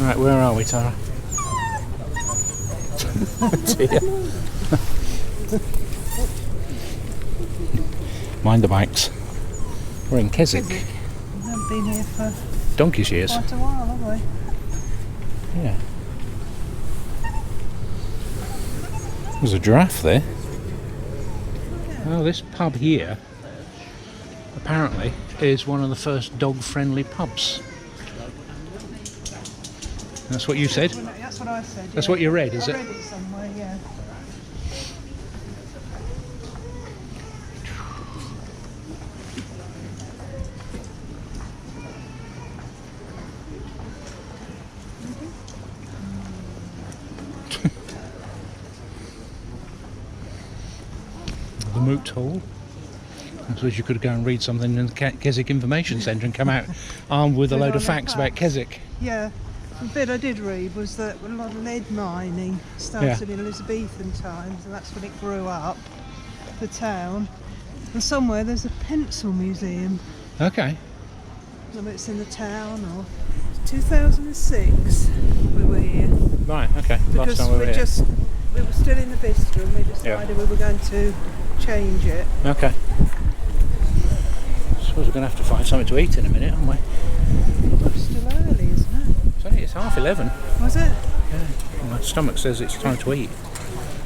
Right, where are we, Tara? Dear. Mind the bikes. We're in Keswick. We haven't been here for donkey's years. quite a while, have we? Yeah. There's a giraffe there. Oh, this pub here apparently is one of the first dog-friendly pubs. That's what you said? That's what I said. That's what you read, is it? I read it somewhere, yeah. The Moot Hall. I suppose you could go and read something in the Keswick Information Centre and come out armed with a load of facts about Keswick. Yeah. The bit I did read was that a lot of lead mining started in Elizabethan times, and that's when it grew up, the town. And somewhere there's a pencil museum. Okay. I don't know if it's in the town or... 2006 we were here. Right, okay. Because Last time we were here. We were still in the Vista and we decided we were going to change it. Okay. I suppose we're going to have to find something to eat in a minute, aren't we? It's still early, isn't it? It's 11:30. Was it? Yeah. My stomach says it's time to eat.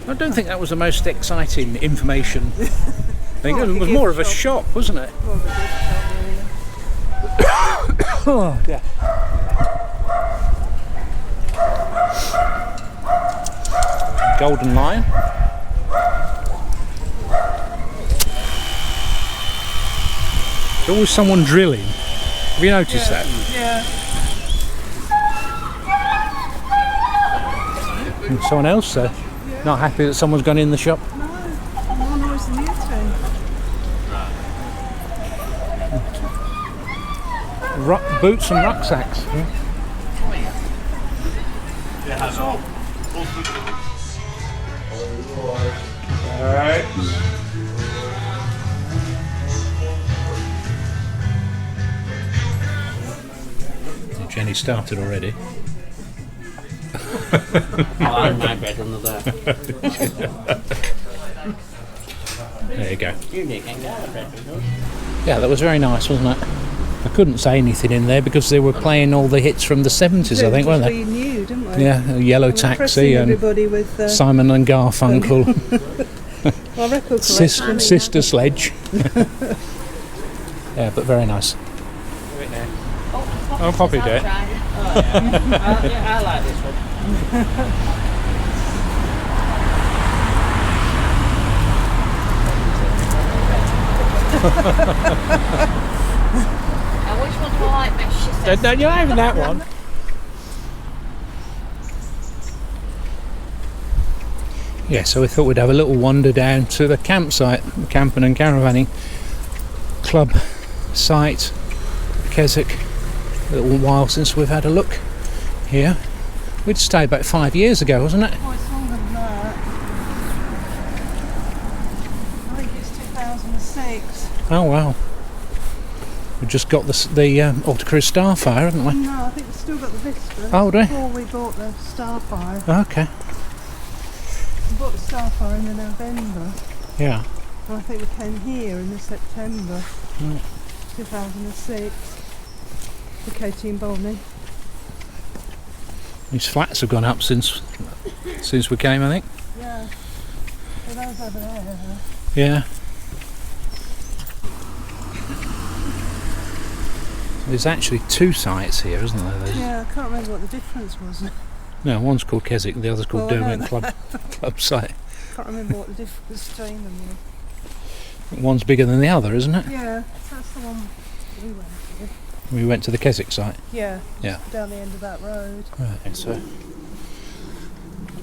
I don't think that was the most exciting information. I think it was more of a shock, wasn't it? More of a gift shop, really. Oh, yeah. Golden Lion. There's always someone drilling. Have you noticed that? Yeah. And someone else not happy that someone's gone in the shop. No, more noise than you two. Boots and rucksacks. Alright. Jenny started already. I know better than that. There you go. Unique and Yeah, that was very nice, wasn't it? I couldn't say anything in there because they were playing all the hits from the 70s, I think, weren't they? We knew, didn't we? Yeah, Yellow Taxi and everybody with Simon and Garfunkel, our record collection. Sister Sledge. Yeah, but very nice. I'll copy it. I like this one. Which one do I like best? She says. No, you're having that one. Yeah, so we thought we'd have a little wander down to the campsite, the camping and caravanning club site, Keswick. A little while since we've had a look here. We'd stayed about 5 years ago, wasn't it? Oh, it's longer than that. I think it's 2006. Oh wow. We just got the Alta Starfire, haven't we? No, I think we've still got the Vista. Oh, do we? Before we bought the Starfire. Okay. We bought the Starfire in the November. Yeah. And I think we came here in the September 2006. For Katie and Bonnie. These flats have gone up since we came, I think. Yeah. So those over there. Yeah. There's actually two sites here, isn't there? Yeah, I can't remember what the difference was. No, one's called Keswick, the other's called Derwent Club site. Can't remember what the difference between them was. One's bigger than the other, isn't it? Yeah, that's the one we went to. We went to the Keswick site. Yeah. Yeah. Down the end of that road. Right, and so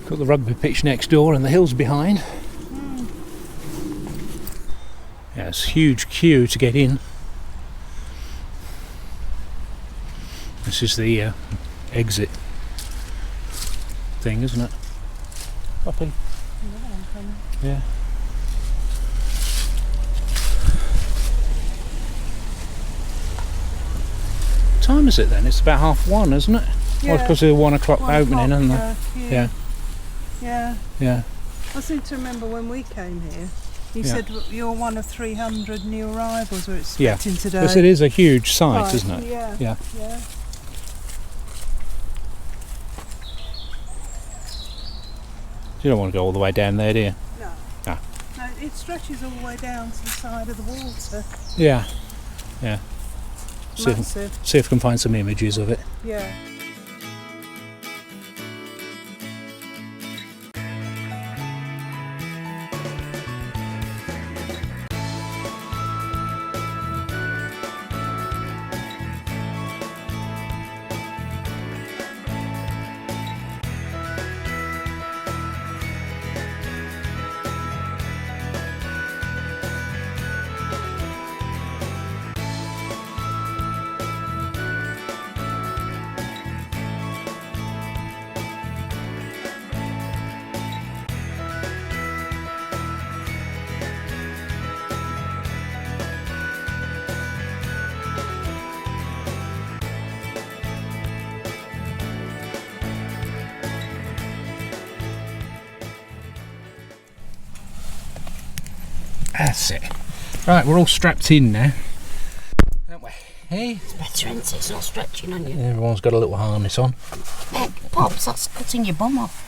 got the rugby pitch next door and the hills behind. Yeah, it's a huge queue to get in. This is the exit thing, isn't it? Puppy. Yeah. What time is it then? It's about 1:30, isn't it? Well, because of the 1 o'clock 1 opening, o'clock, isn't there? yeah. Yeah. Yeah. Yeah. I seem to remember when we came here, you Yeah. said you're one of 300 new arrivals we're Yeah. expecting today. Because it is a huge site, Right, isn't it? Yeah. Yeah. Yeah. You don't want to go all the way down there, do you? No. Ah. No, it stretches all the way down to the side of the water. Yeah. Yeah. See if, Massive. see if we can find some images of it. Yeah. That's it. Right, we're all strapped in now. Aren't we? Hey? It's better, isn't it? It's not stretching on you. Everyone's got a little harness on. Heck, Pops, that's cutting your bum off.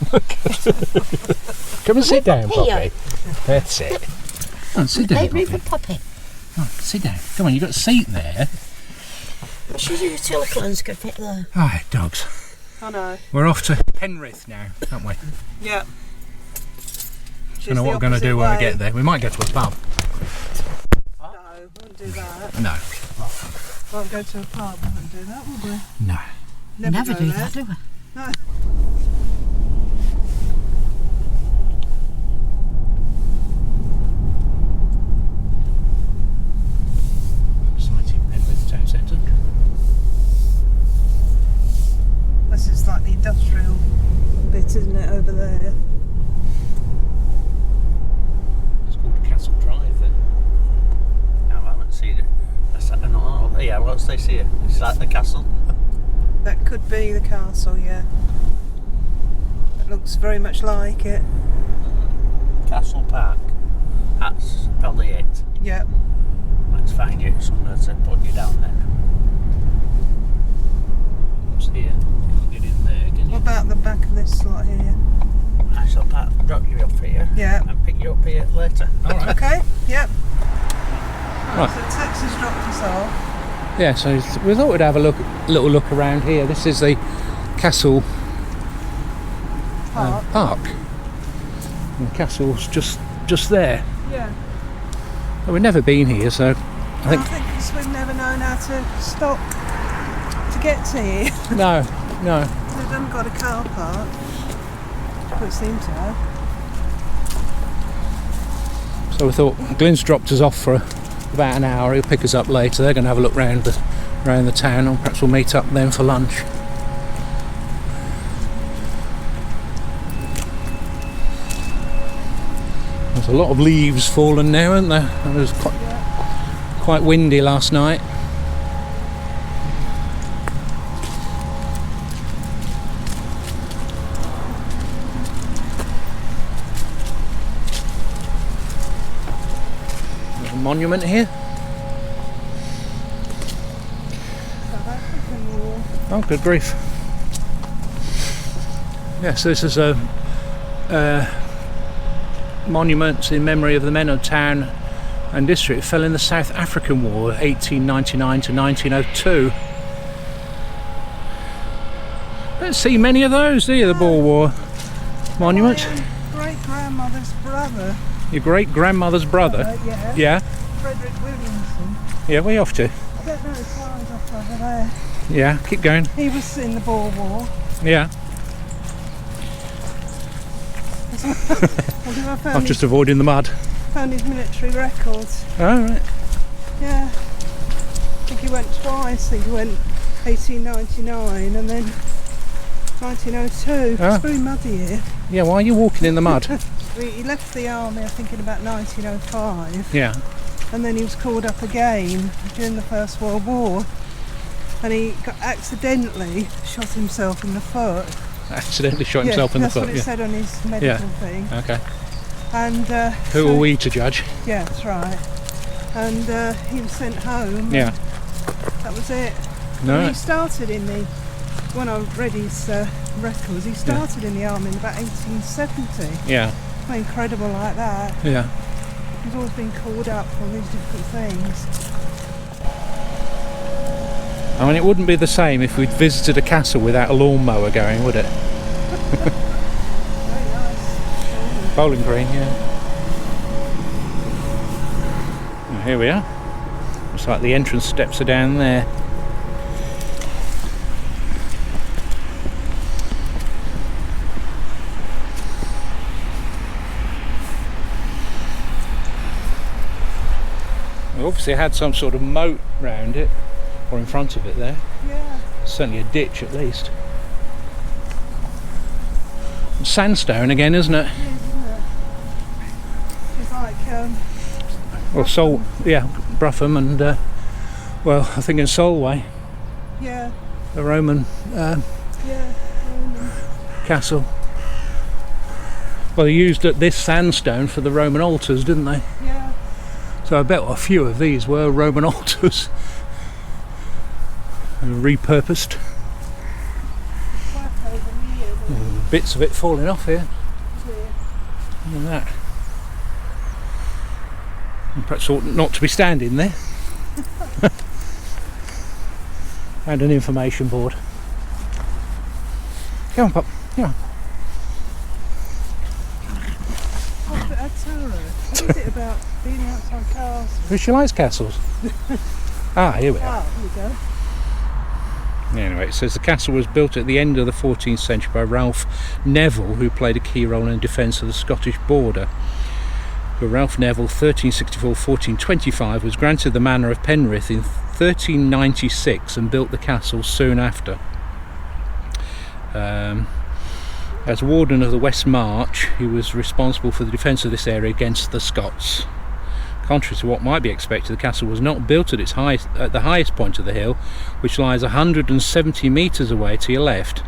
Come and sit down, Here. Poppy. That's it. Come on, sit down, Hey, Poppy. River Poppy. Come on, sit down. Come on, you've got a seat there. She's utilities could fit there. Alright, dogs. I know. We're off to Penrith now, aren't we? Yeah. Don't know what we're going to do when we get there. We might go to a pub. No, we wouldn't do that. No. Won't go to a pub, we wouldn't do that, would we? No. Never go do there. that, do we? No. Exciting Penrith town centre. This is like the industrial bit, isn't it, over there? It's called Castle Drive then. No, I haven't seen it. Yeah, what's they see it? It's like the castle. That could be the castle, yeah. It looks very much like it. Castle Park. That's probably it. Yeah. Let's find you somewhere to put you down there. What's here? Can't get in there, can What you? about the back of this slot here? I shall drop you up here Yeah. and pick you up here later. Alright. Okay, yep. Right. So Texas dropped us off. Yeah, so we thought we'd have a little look around here. This is the Castle Park. And the castle's just there. Yeah. Well, we've never been here, so I think I think because we've never known how to stop to get to here. no. We haven't got a car park. But it seemed to have. So we thought Glenn's dropped us off for about an hour. He'll pick us up later. They're going to have a look round the town, and perhaps we'll meet up then for lunch. There's a lot of leaves fallen now, aren't there? It was quite windy last night. There's a monument here. South African War. Oh, good grief. Yes, this is a monument in memory of the men of town and district who fell in the South African War, 1899 to 1902. Don't see many of those, do you, the Boer War monuments? My great-grandmother's brother. Your great-grandmother's brother? Yeah. Yeah? Frederick Williamson. Yeah, where are you off to? I don't know, his car's off over there. Yeah, keep going. He was in the Boer War. Yeah. I I'm just avoiding the mud. found his military records. Oh, right. Yeah. I think he went twice. I think he went 1899 and then 1902. Ah. It's very muddy here. Yeah, why are you walking in the mud? He left the army, I think, in about 1905. Yeah. And then he was called up again during the First World War. and he accidentally shot himself in the foot. Accidentally shot himself in the foot. That's what it said on his medical thing. Okay. And who are we to judge? Yeah, that's right. And he was sent home. Yeah. That was it. No. And he started when I read his records, he started in the army in about 1870. Yeah. Incredible like that. Yeah. He's always been called up for all these different things. I mean, it wouldn't be the same if we'd visited a castle without a lawnmower going, would it? Very nice. Bowling green, yeah. Well, here we are. Looks like the entrance steps are down there. Obviously it had some sort of moat round it, or in front of it there. Yeah. Certainly a ditch at least. Sandstone again, isn't it? Yeah, isn't it? It's like Well, Bruffham and well, I think in Solway, yeah, the Roman Roman. castle. Well, they used this sandstone for the Roman altars, didn't they? Yeah. So I bet a few of these were Roman altars and repurposed. Bits of it falling off here. Look at that. And perhaps ought not to be standing there. And an information board. Come on, Pop. Come on. Oh, but Tara, what is it about being outside castles? She likes castles. Here we are. Oh, here we go. Anyway, it says the castle was built at the end of the 14th century by Ralph Neville, who played a key role in defence of the Scottish border. But Ralph Neville, 1364-1425, was granted the manor of Penrith in 1396 and built the castle soon after. As warden of the West March, he was responsible for the defence of this area against the Scots. Contrary to what might be expected, the castle was not built at the highest point of the hill, which lies 170 metres away to your left.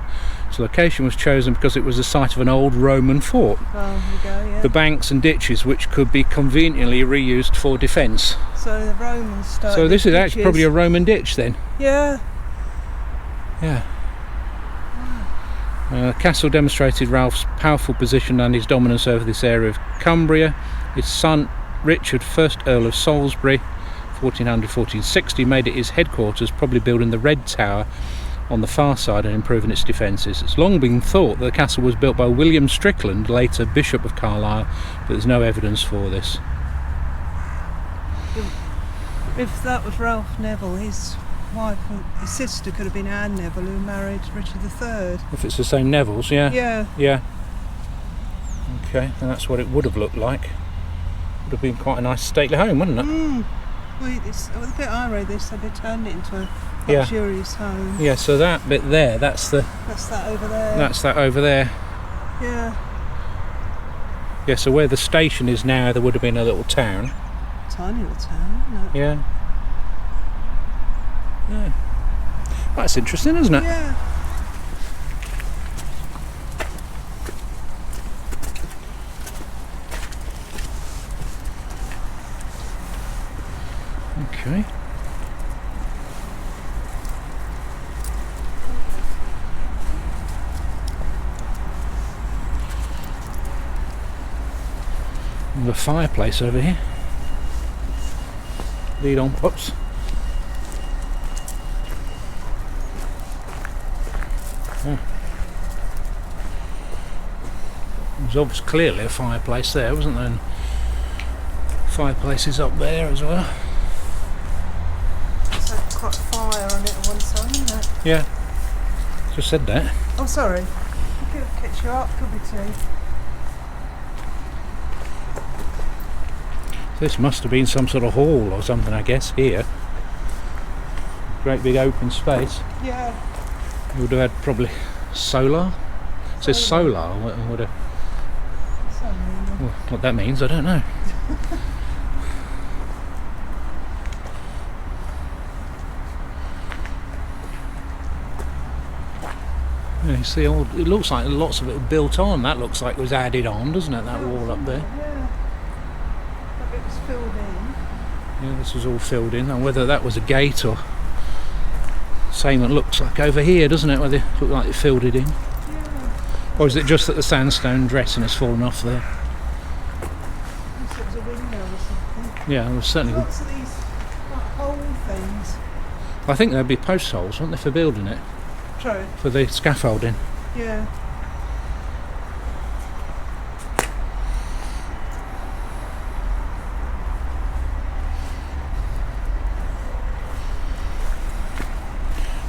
Its location was chosen because it was the site of an old Roman fort. Oh, here we go, yeah. The banks and ditches which could be conveniently reused for defence. So the Romans started. So this is actually probably a Roman ditch then. Yeah. Yeah. The castle demonstrated Ralph's powerful position and his dominance over this area of Cumbria. His son Richard, 1st Earl of Salisbury, 1400-1460, made it his headquarters, probably building the Red Tower on the far side and improving its defences. It's long been thought that the castle was built by William Strickland, later Bishop of Carlisle, but there's no evidence for this. If that was Ralph Neville, his wife, his sister could have been Anne Neville, who married Richard III. If it's the same Nevilles, yeah. Yeah. Yeah. Okay, and that's what it would have looked like. Would have been quite a nice stately home, wouldn't it? Well, the bit I read, they said they turned it into a luxurious home. Yeah, so that bit there, that's that over there. That's that over there. Yeah. Yeah, so where the station is now, there would have been a little town. Tiny little town, isn't it? Yeah. Yeah. That's interesting, isn't it? Yeah. Okay. The fireplace over here. Lead on, Pops. Oh. There was obviously clearly a fireplace there, wasn't there? And fireplaces up there as well. It's had quite a fire on it at one time, isn't it? Yeah. Just said that. Oh, sorry. I could have catch you up, could we too? This must have been some sort of hall or something, I guess, here. Great big open space. Yeah. You would have had probably solar. It says solar. What that means, I don't know. Yeah, you see, it looks like lots of it was built on. That looks like it was added on, doesn't it? That wall up there. Yeah. Like it was filled in. Yeah, this was all filled in. And whether that was a gate or same it looks like over here, doesn't it? Where they look like they filled it in. Yeah. Or is it just that the sandstone dressing has fallen off there? Unless it was a window or something. Yeah, there was certainly. Lots of these like hole things. I think there'd be post holes, wouldn't there, for building it, True. for the scaffolding. Yeah.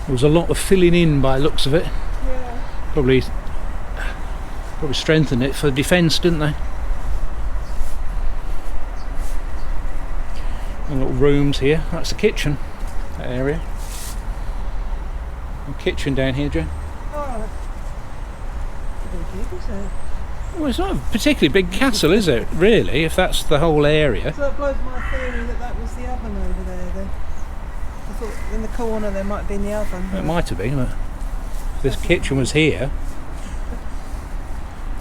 There was a lot of filling in by the looks of it. Yeah. Probably strengthened it for defence, didn't they? And little rooms here. That's the kitchen, that area. And kitchen down here, Jen. Alright. Big, is it? Well, it's not a particularly big castle, is it? Really, if that's the whole area. So that blows my theory that was the oven over there then. I thought in the corner there might be in the oven. It might have been, but this kitchen was here.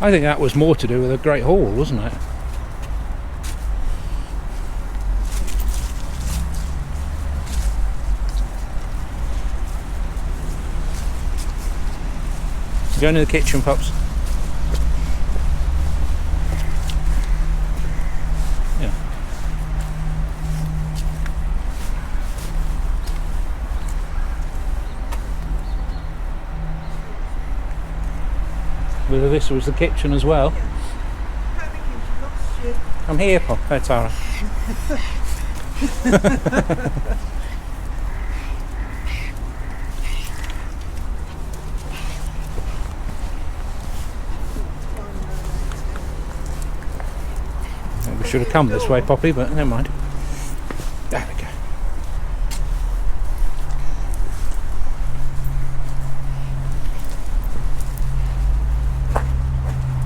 I think that was more to do with a great hall, wasn't it? Go into the kitchen, pups. Yeah. Whether this was the kitchen as well. I think you've lost you. I'm here, Pop. Hey, Tara. We should have come this way, Poppy, but never mind. There we go.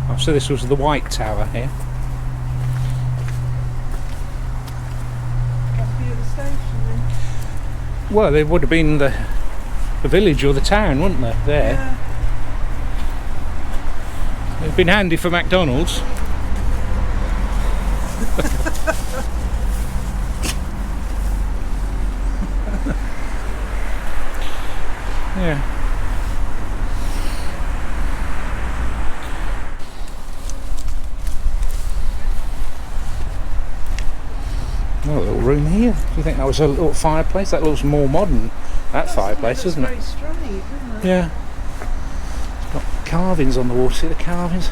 Oh, so this was the White Tower here. That'd be at the station then. Well, it would have been the village or the town, wouldn't it? There. Yeah. It'd been handy for McDonald's. Yeah. Oh, a little room here. Do you think that was a little fireplace? That looks more modern, that fireplace, isn't it? Very straight, isn't it? Yeah. It's got carvings on the wall. See the carvings?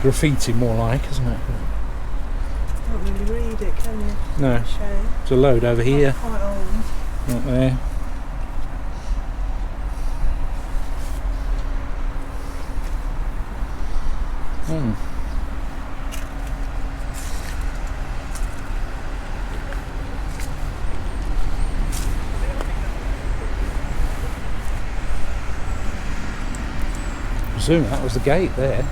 Graffiti more like, isn't it? Can't really read it, can you? No. Shame. There's a load over here. Quite old. Not there. I presume that was the gate there.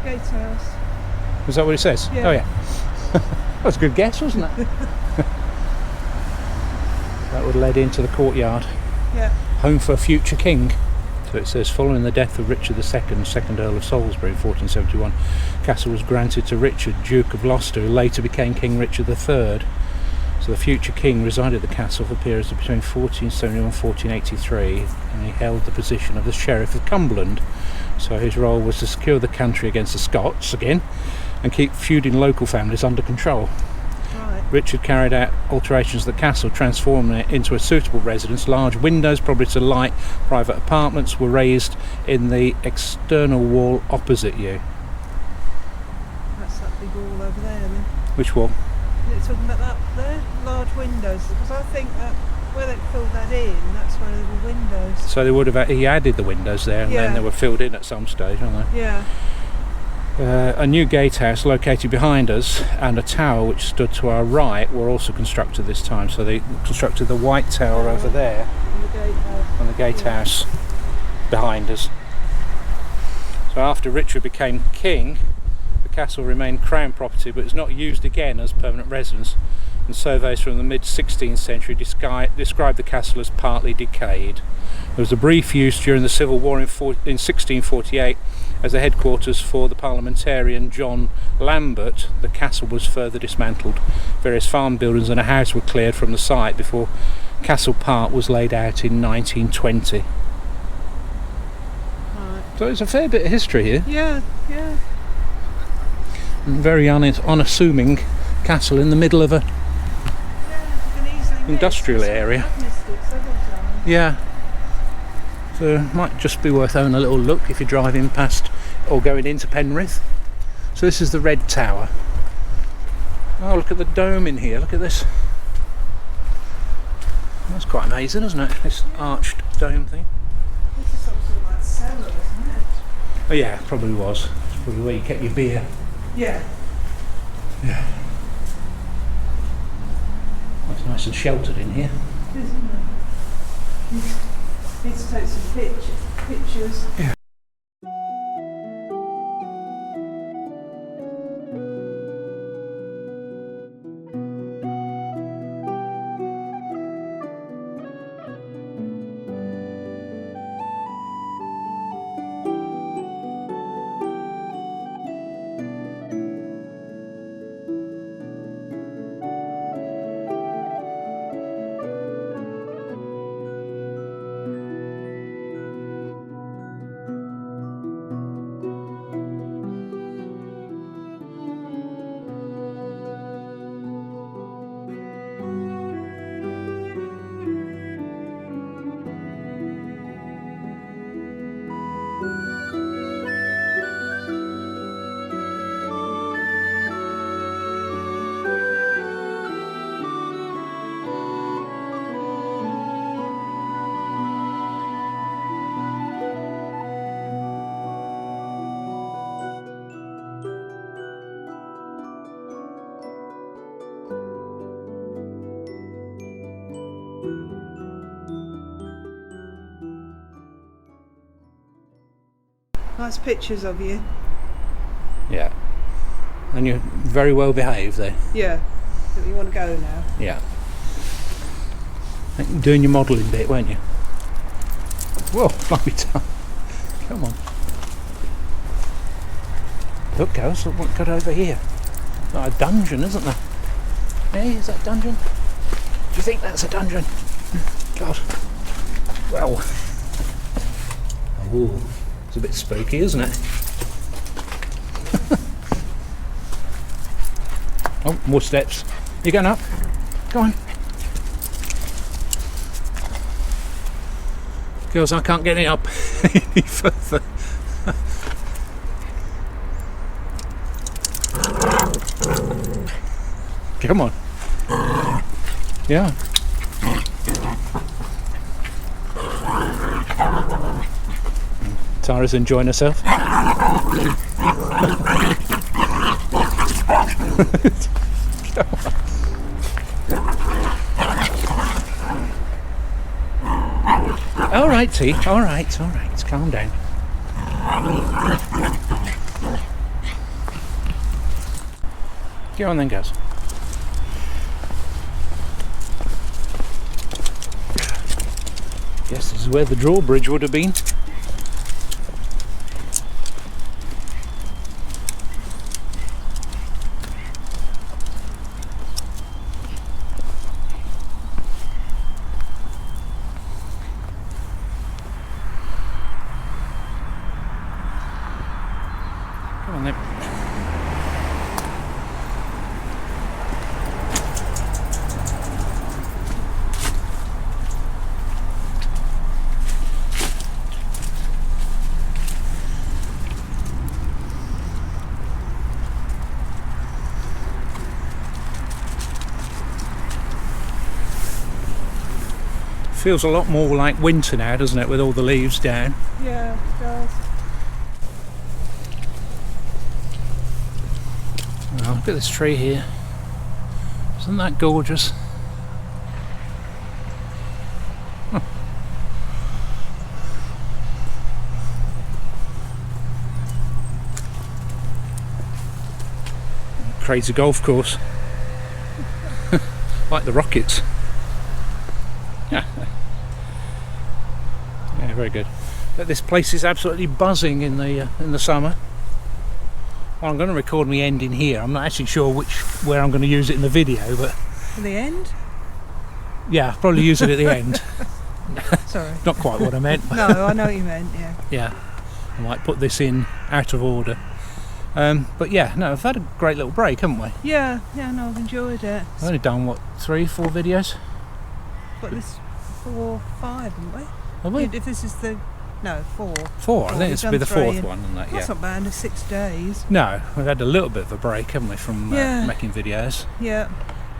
Gatehouse. Is that what it says? Yeah. Oh yeah. That was a good guess, wasn't it? That would have led into the courtyard. Yeah. Home for a future king. So it says, following the death of Richard II, 2nd Earl of Salisbury in 1471, castle was granted to Richard, Duke of Gloucester, who later became King Richard III. So the future king resided at the castle for periods of between 1471 and 1483, and he held the position of the Sheriff of Cumberland. So his role was to secure the country against the Scots again, and keep feuding local families under control. Right. Richard carried out alterations to the castle, transforming it into a suitable residence. Large windows, probably to light private apartments, were raised in the external wall opposite you. That's that big wall over there then. Which wall? You're talking about that there? Large windows. Because I think that where they filled that in, that's where there were windows. So they would have, he added the windows there, and then Yeah. they were filled in at some stage, weren't they? Yeah. A new gatehouse located behind us and a tower which stood to our right were also constructed this time. So they constructed the White Tower over there And the gatehouse. and the gatehouse behind us. So after Richard became king, the castle remained crown property, but it's not used again as permanent residence and surveys from the mid-16th century describe the castle as partly decayed. There was a brief use during the Civil War in 1648 as the headquarters for the parliamentarian John Lambert. The castle was further dismantled. Various farm buildings and a house were cleared from the site before Castle Park was laid out in 1920. Right. So it's a fair bit of history here. Yeah. And very unassuming castle in the middle of a industrial area. I've missed it several times. Yeah. So it might just be worth having a little look if you're driving past or going into Penrith. So this is the Red Tower. Oh, look at the dome in here, look at this. That's quite amazing, isn't it? This arched dome thing. This is some sort of like cellar, isn't it? Oh yeah, it probably was. It's probably where you kept your beer. Yeah. Yeah. It's nice and sheltered in here. Isn't it? Need to take some pictures. Yeah. Nice pictures of you. Yeah. And you're very well behaved there. Yeah. So you want to go now? Yeah. You're doing your modelling bit, weren't you? Whoa, might be done. Come on. Look, girls, look what got over here. Like a dungeon, isn't there? Hey, is that a dungeon? Do you think that's a dungeon? God. Well. Oh, it's a bit spooky, isn't it? Oh, more steps. You going up? Go on. Girls, I can't get it up any further. Come on. Yeah. Tara's enjoying herself. All right, T. All right. Calm down. Go on then, guys. Yes, this is where the drawbridge would have been. Come on then. Feels a lot more like winter now, doesn't it, with all the leaves down? Yeah, it does. Oh, look at this tree here. Isn't that gorgeous? Huh. Creates a golf course. Like the rockets. Yeah. Yeah, very good. But this place is absolutely buzzing in the summer. Well, I'm going to record my ending here. I'm not actually sure where I'm going to use it in the video, but At the end? yeah, I'll probably use it at the end. Sorry. Not quite what I meant. But No, I know what you meant, yeah. yeah, I might put this in out of order. But yeah, no, I've had a great little break, haven't we? Yeah, no, I've enjoyed it. I've only done, what, 3-4 videos? But this 4, 5, haven't we? Have we? If this is the... No, 4. 4, I think We've this will done be the 3 4th and- one and that, yeah. That's not bad, it's 6 days. No, we've had a little bit of a break, haven't we, from Yeah. making videos. Yeah.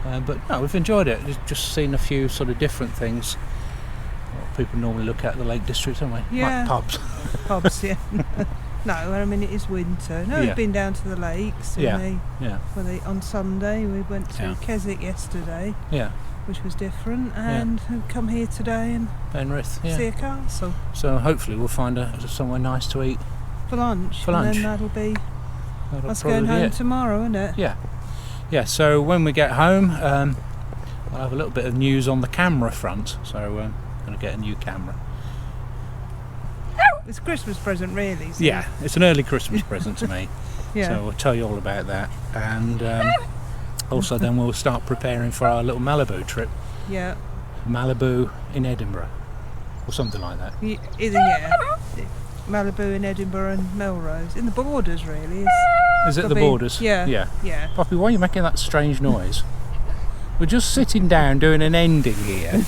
But no, we've enjoyed it. We've just seen a few sort of different things. What people normally look at the Lake District, don't we? Yeah. Like pubs. Pubs, yeah. No, I mean it is winter. No, Yeah. we've been down to the lakes. Yeah. Yeah. On Sunday we went to Yeah. Keswick yesterday, Yeah. which was different, and we've come here today and Penrith. Yeah. see a castle So hopefully we'll find somewhere nice to eat. for lunch. For lunch. And then that'll be That'll us probably going be home it. tomorrow, isn't it? Yeah. Yeah. So when we get home, I'll have a little bit of news on the camera front. So I'm going to get a new camera. It's a Christmas present, really. So Yeah, it's an early Christmas present to me. yeah. So we'll tell you all about that, and also then we'll start preparing for our little Malibu trip. Yeah. Malibu in Edinburgh, or something like that. Yeah. Malibu in Edinburgh and Melrose. In the Borders, really. Is it the Probably- Borders? Yeah. Yeah. Yeah. Poppy, why are you making that strange noise? We're just sitting down doing an ending here,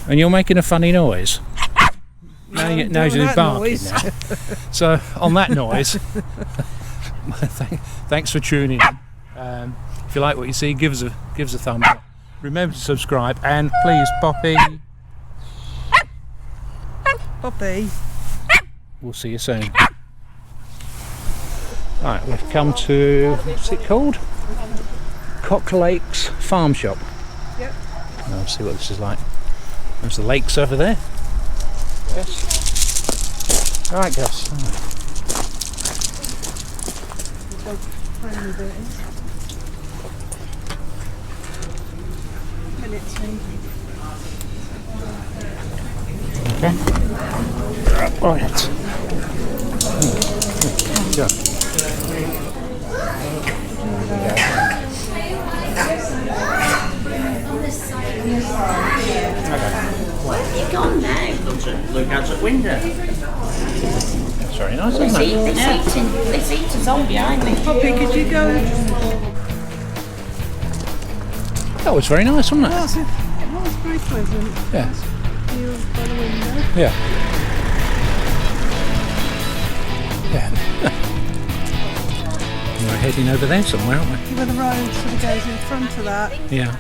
and you're making a funny noise. Now I'm you're doing that barking noise. now. So on that noise, thanks for tuning in. If you like what you see, give us a thumbs up. Remember to subscribe, and please, Poppy, Poppy. we'll see you soon. Right, we've come to, what's it called? Cocklakes Farm Shop. Yep. Let's see what this is like. There's the lakes over there. Yes. Right, Gus. Okay. Right. Go. Where have you gone now? Look out the window. That's very nice, isn't it? This eater's on behind me. Poppy, could you go? That was very nice, wasn't it? It was very pleasant. Yeah. View by the window. Yeah. Yeah. We're heading over there somewhere, aren't we? Where the road sort of goes in front of that. Yeah.